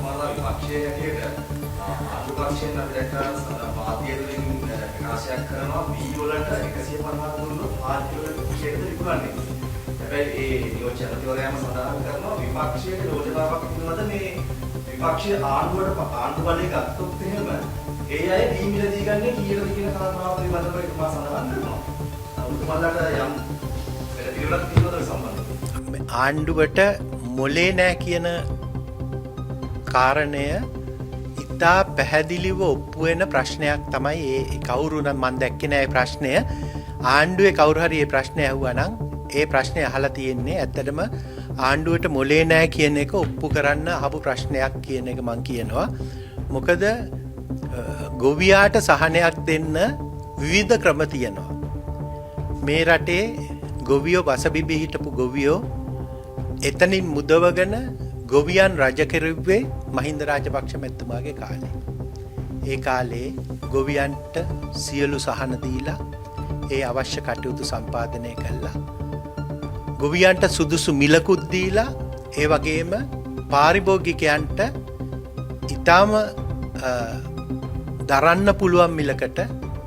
මාලා විපක්ෂයේ හැටියට ආණ්ඩුපක්ෂයෙන් අපිට මාධ්‍ය වලින් ප්‍රකාශයක් කරනවා වීඩියෝ වලට 150ක් දුන්නොත් පාර්ටි වල විශේෂද විකුණන්නේ. හැබැයි ඒ නියෝජ්‍ය අධිවරයාම සඳහන් කරනවා විපක්ෂයේ යෝජනාවක් තිබුණාද මේ විපක්ෂයේ ආණ්ඩු බලය ගත්තොත් එහෙම ඒ අය දී මිලදී ගන්නේ කීයටද කියන කාරණාව පිළිබඳව මා සඳහන් කරනවා. උතුමන්ලාට යම් වෙන පිළිවෙලක් තියෙනවද සම්බන්ධව? ආණ්ඩුවට මොලේ නෑ කියන කාරණය ඉතා පැහැදිලිව ඔප්පු වෙන ප්‍රශ්නයක් තමයි ඒ කවුරු නම් මම දැක්කේ නෑ ප්‍රශ්නය. ආණ්ඩුවේ කවුරු හරි මේ ප්‍රශ්නය අහුවා නම් ඒ ප්‍රශ්නේ අහලා තියෙන්නේ ඇත්තටම ආණ්ඩුවට මොලේ නෑ කියන එක ඔප්පු කරන්න අහපු ප්‍රශ්නයක් කියන එක මම කියනවා. මොකද ගොවියාට සහනයක් දෙන්න විවිධ ක්‍රම තියෙනවා. මේ රටේ ගොවියෝ බසබිබි හිටපු ගොවියෝ එතනින් මුදවගෙන ගොවියන් රජ කෙරුවේ මහින්ද රාජපක්ෂ මැතිතුමාගේ කාලේ. ඒ කාලේ ගොවියන්ට සියලු සහන දීලා ඒ අවශ්‍ය කටයුතු සම්පාදනය කළා. ගොවියන්ට සුදුසු මිලකුත් දීලා ඒ වගේම පාරිභෝගිකයන්ට ඊටම දරන්න පුළුවන් මිලකට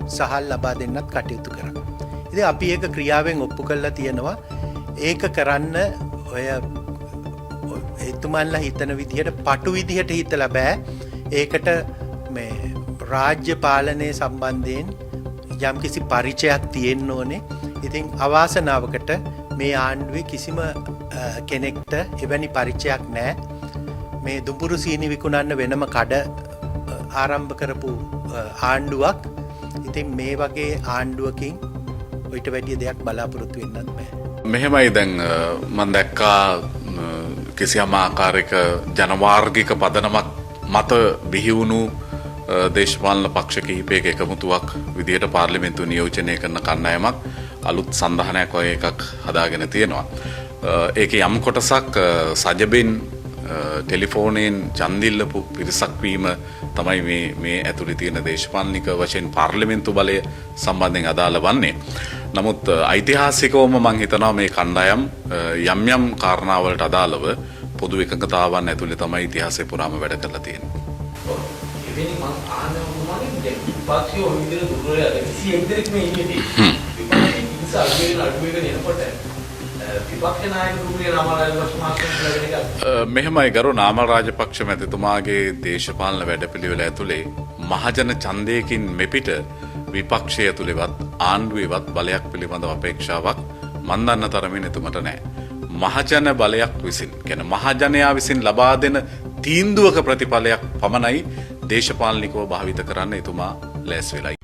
සහල් ලබා දෙන්නත් කටයුතු කරා. ඉතින් අපි ඒක ක්‍රියාවෙන් ඔප්පු කරලා තියෙනවා. ඒක කරන්න ඔය එතුමන්ලා හිතන විදිහට පටු විදිහට හිතලා බෑ. ඒකට මේ රාජ්‍ය පාලනය සම්බන්ධයෙන් යම්කිසි පරිචයක් තියෙන්න ඕනේ. ඉතින් අවාසනාවකට මේ ආණ්ඩුවේ කිසිම කෙනෙක්ට එවැනි පරිචයක් නැහැ. මේ දුඹුරු සීනි විකුණන්න වෙනම කඩ ආරම්භ කරපු ආණ්ඩුවක්. ඉතින් මේ වගේ ආණ්ඩුවකින් ඊට වැඩිය දෙයක් බලාපොරොත්තු වෙන්නත් බෑ. මෙහෙමයි දැන් මම දැක්කා කිසියම් ආකාරයක ජනවාර්ගික පදනමක් මත බිහි වුණු දේශපාලන පක්ෂ කිහිපයක එකමුතුවක් විදිහට පාර්ලිමේන්තුව නියෝජනය කරන කණ්ඩායමක් අලුත් සන්ධානයක් වගේ එකක් හදාගෙන තියෙනවා. ඒකේ යම් කොටසක් සජබෙන් ටෙලිෆෝනයෙන් ඡන්දිල්ලපු පිරිසක් වීම තමයි මේ ඇතුළේ තියෙන දේශපාලනික වශයෙන් පාර්ලිමේන්තු බලය සම්බන්ධයෙන් අදාළ වන්නේ. නමුත් ඓතිහාසිකවම මම හිතනවා මේ කණ්ඩායම් යම් යම් කාරණාවලට අදාළව පොදු එකඟතාවන් ඇතුළේ තමයි ඉතිහාසය පුරාම වැඩ කරලා තියෙන්නේ. ඔව්. ඉතින් මම ආන්නේ මොනවද විපක්ෂය ඔය විදිහට දුරේ 21 දෙනෙක් මේ ඉන්නේ. විපක්ෂයේ ඉස්ස අඩුවෙන් එනකොට විපක්ෂ නායක දුරේ නාමල් රාජපක්ෂ මහත්මයා කියන එක මෙහෙමයි ගරු නාමල් රාජපක්ෂ මැතිතුමාගේ දේශපාලන වැඩපිළිවෙල ඇතුලේ මහජන ඡන්දයකින් මෙපිට විපක්ෂය ඇතුළේවත් ආණ්ඩුවේවත් බලයක් පිළිබඳව අපේක්ෂාවක් මන් දන්න තරමින් එතුමට නැහැ. මහජන බලයක් විසින් කියන්නේ මහජනයා විසින් ලබා දෙන තීන්දුවක ප්‍රතිඵලයක් පමණයි දේශපාලනිකව භාවිත කරන්න එතුමා ලෑස්ති වෙලා